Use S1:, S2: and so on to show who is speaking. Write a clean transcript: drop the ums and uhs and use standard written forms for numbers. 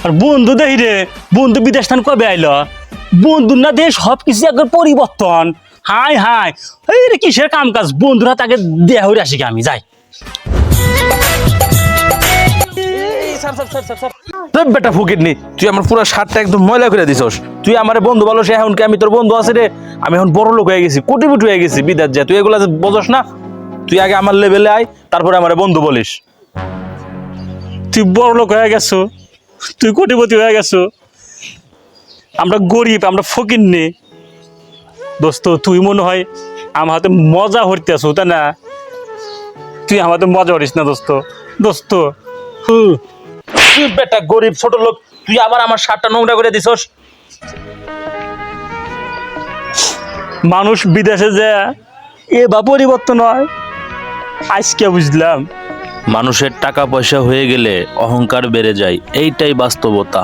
S1: আর বন্ধু দেখি রে, বন্ধু বিদেশ স্থান কবে আইলো, বন্ধু না দেশ সব কিছু একবার পরিবর্তন। হাই হাই, এই রে কিসের কাম কাজ, বন্ধুরা তাকে দেয়া হয়ে আসি আমি যাই।
S2: বেটা ফুকিট নি, তুই আমার পুরো শার্টটা একদম ময়লা করে দিছস। তুই আমার বন্ধু বলো সে এখন কি আমি তোর বন্ধু আছে রে? আমি এখন বড় লোক হয়ে গেছি, কোটিপতি হয়ে গেছি বিদেশ যা। তুই এগুলা বোঝস না? তুই আগে আমার লেভেলে আয়, তারপরে আমার বন্ধু বলিস।
S1: তুই বড় লোক হয়ে গেছো, তুই কোটিপতি হয়ে গেছো, আমরা গরিব, আমরা ফকির নে। দোস্ত তুই মনে হয় আমার হাতে মজা হইতে আছো, তাই না? তুই আমার হাতে মজা হরিস না দোস্ত। দোস্ত
S2: তুই বেটা গরিব ছোট লোক, তুই আবার আমার শার্টটা নোংরা করে দিছস।
S1: মানুষ বিদেশে যায় এ বা পরিবর্তন হয়, আজকে বুঝলাম।
S2: মানুষের টাকা পয়সা হয়ে গেলে অহংকার বেড়ে যায়, এইটাই বাস্তবতা।